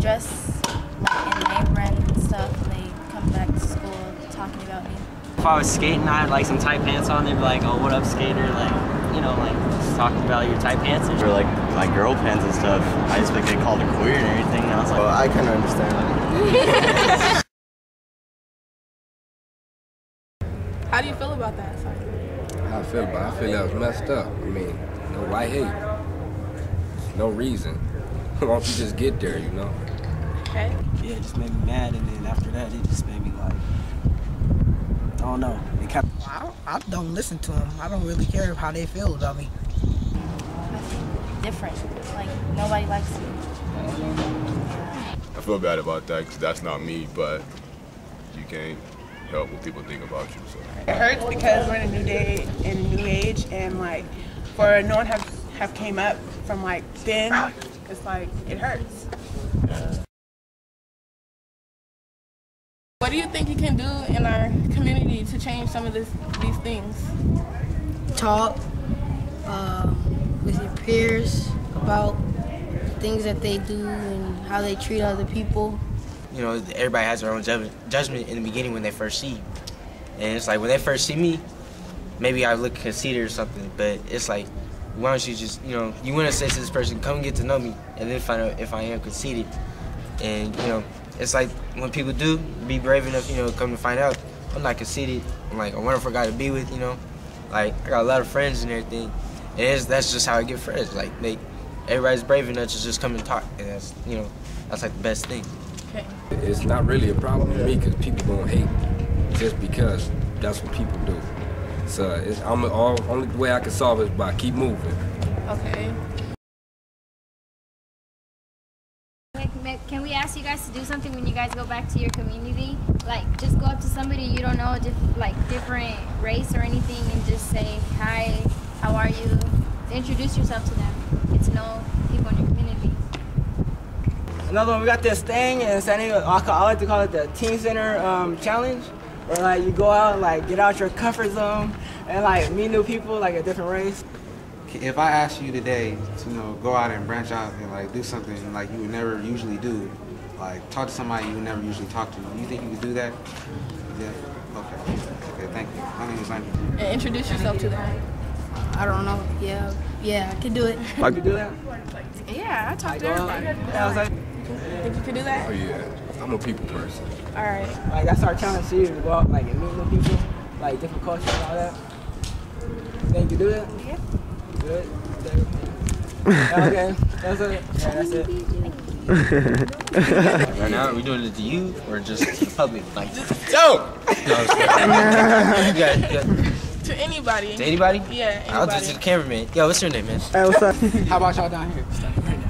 dress like in name brand and stuff, and they come back to school talking about me. If I was skating, I had like some tight pants on, they'd be like, "Oh, what up, skater?" Like, you know, like just talking about your tight pants and or like my girl pants and stuff. I just like get called a queer and everything. And I was like, well, I kind of understand that. How do you feel about that? Sorry. How I feel about it? I feel that was messed up. I mean, no, why hate? No reason. Why don't you just get there, you know? Okay. yeah, it just made me mad, and then after that, it just made me like, I don't know. It kept. I don't listen to them. I don't really care how they feel about me. I feel different. Like nobody likes me. I feel bad about that because that's not me, but you can't help what people think about you. So. It hurts because we're in a new day and a new age, and like for no one have came up from like then, it's like it hurts. What do you think you can do in our community to change some of these things? Talk with your peers about things that they do and how they treat other people. You know, everybody has their own judgment in the beginning when they first see you. And it's like when they first see me, maybe I look conceited or something, but it's like, why don't you just, you know, you want to say to this person, come get to know me, and then find out if I am conceited. And, you know, it's like when people do be brave enough, you know, come to find out, I'm not conceited. I'm like a wonderful guy to be with, you know. Like, I got a lot of friends and everything. And that's just how I get friends. Like, everybody's brave enough to just come and talk. And that's, you know, that's like the best thing. Okay. It's not really a problem to me because people gonna hate just because that's what people do. So only way I can solve it is by keep moving. Okay. Can we ask you guys to do something when you guys go back to your community? Like, just go up to somebody you don't know, different race or anything, and just say, "Hi, how are you?" Introduce yourself to them. Get to know people in your community. Another one, we got this thing in San Diego. I like to call it the Teen Center Challenge, where like you go out and like get out your comfort zone and like meet new people, like a different race. If I asked you today to, you know, go out and branch out and like do something like you would never usually do, like talk to somebody you would never usually talk to, you think you could do that? Yeah. Okay. Okay. Thank you. My name is Andrew. And introduce yourself to them. I don't know. Yeah, I can do it. I can do that. Yeah, I talk to everybody. Yeah, I was like, Think you could do that? Oh yeah, I'm a people person. All right. like that's our challenge to you, to go out like and meet new people, like different cultures and all that. Think you can do that? Yeah. Good. Okay. That's it. Yeah, that's it. Right now, are we doing it to you or just to the public? Like, Yo! To anybody. To anybody? Yeah, I'll just anybody. to the cameraman. Yo, what's your name, man? Hey, what's up? How about y'all down here?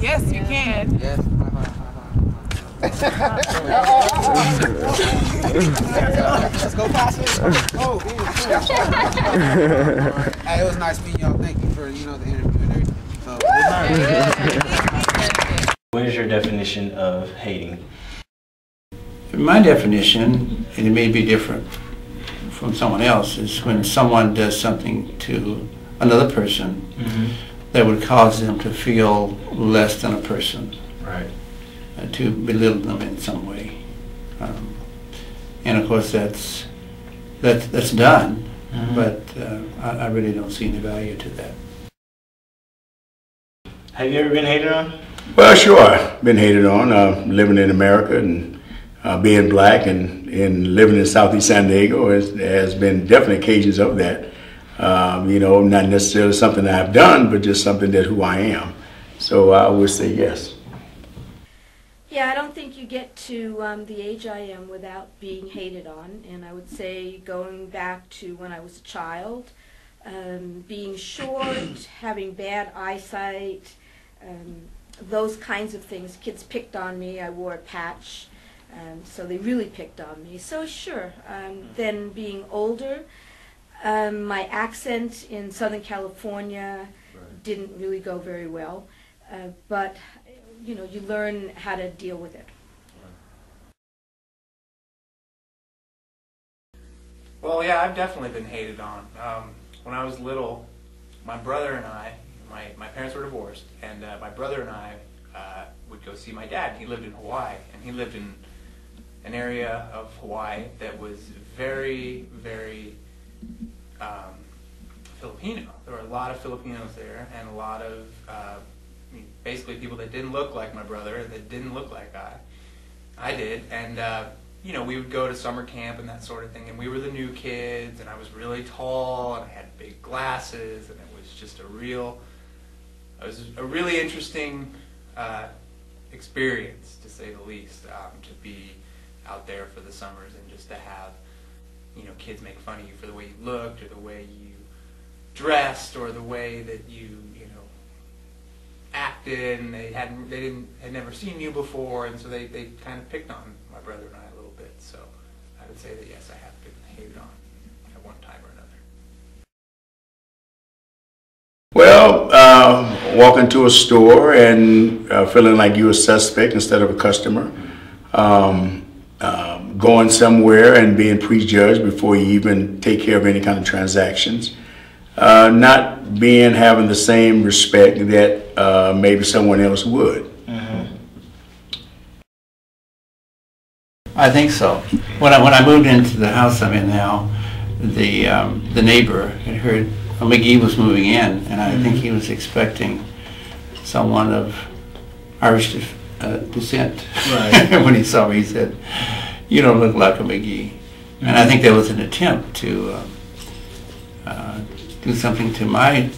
Yes, you can. Yes. Let's go past it. Oh, hey, it was nice meeting y'all. Thank you for, you know, the interview and everything. So, what is your definition of hating? My definition, and it may be different from someone else, is when someone does something to another person that would cause them to feel less than a person. Right. To belittle them in some way. And of course that's done, but I really don't see any value to that. Have you ever been hated on? Well, sure. Been hated on, living in America and being black and living in Southeast San Diego has been definitely occasions of that. You know, not necessarily something that I've done, but just something that who I am. So I would say yes. Yeah, I don't think you get to the age I am without being hated on, and I would say going back to when I was a child, being short, having bad eyesight, those kinds of things. Kids picked on me. I wore a patch, so they really picked on me. So sure. Then being older, my accent in Southern California didn't really go very well, but you know, you learn how to deal with it. Well, yeah, I've definitely been hated on. When I was little, my brother and I, my parents were divorced, and my brother and I would go see my dad. He lived in Hawaii, and he lived in an area of Hawaii that was very, very Filipino. There were a lot of Filipinos there, and a lot of basically people that didn't look like my brother, that didn't look like I did, and you know, we would go to summer camp and that sort of thing, and we were the new kids, and I was really tall, and I had big glasses, and it was just it was a really interesting experience, to say the least, to be out there for the summers and just to have, you know, kids make fun of you for the way you looked or the way you dressed or the way that you know, acted, and they had never seen you before, and so they kind of picked on my brother and I a little bit. So I would say that yes, I have been hated on at one time or another. Well, walk into a store and feeling like you're a suspect instead of a customer. Going somewhere and being prejudged before you even take care of any kind of transactions. Not having the same respect that maybe someone else would. I think so. When I moved into the house I'm in now, the neighbor had heard McGee was moving in, and I think he was expecting someone of Irish descent. Right. When he saw me, he said, "You don't look like a McGee." And I think there was an attempt to do something to my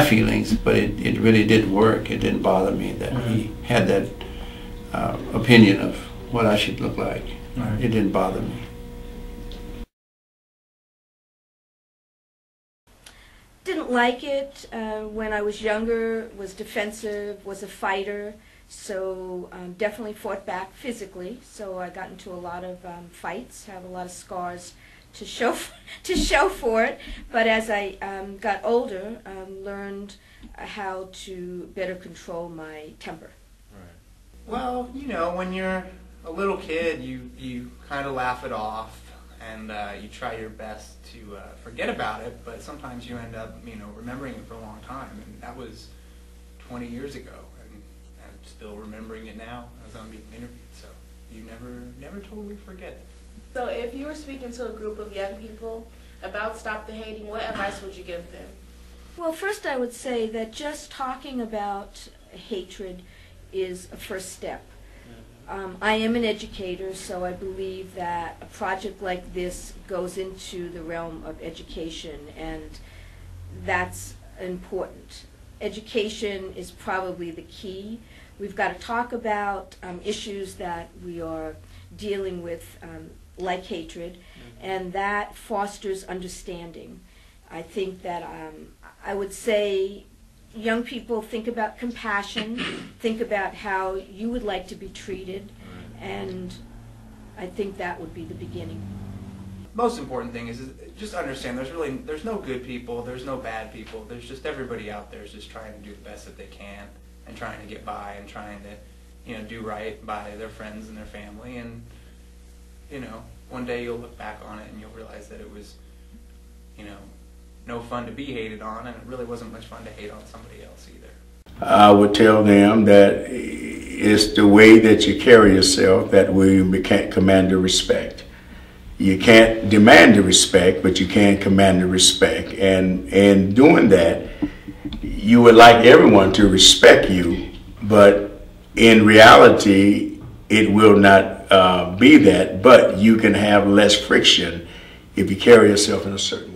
feelings, but it really didn't work. It didn't bother me that he had that opinion of what I should look like. It didn't bother me. Didn't like it when I was younger, was defensive, was a fighter, so definitely fought back physically. So I got into a lot of fights, have a lot of scars to show for it. But as I got older, learned how to better control my temper. Right. Well, you know, when you're a little kid, you kind of laugh it off, and you try your best to forget about it, but sometimes you end up, you know, remembering it for a long time, and that was 20 years ago, and I'm still remembering it now as I'm being interviewed, so you never totally forget it. So if you were speaking to a group of young people about Stop the Hating, what advice would you give them? Well, first I would say that just talking about hatred is a first step. I am an educator, so I believe that a project like this goes into the realm of education, and that's important. Education is probably the key. We've got to talk about issues that we are dealing with, like hatred, and that fosters understanding. I think that I would say young people, think about compassion, think about how you would like to be treated, and I think that would be the beginning. Most important thing is just understand there's no good people, there's no bad people, there's just everybody out there is just trying to do the best that they can and trying to get by and trying to, you know, do right by their friends and their family, and, you know, one day you'll look back on it and you'll realize that it was, you know, no fun to be hated on, and it really wasn't much fun to hate on somebody else either. I would tell them that it's the way that you carry yourself that will command the respect. You can't demand the respect, but you can command the respect. And in doing that, you would like everyone to respect you, but in reality, it will not be that, but you can have less friction if you carry yourself in a certain way.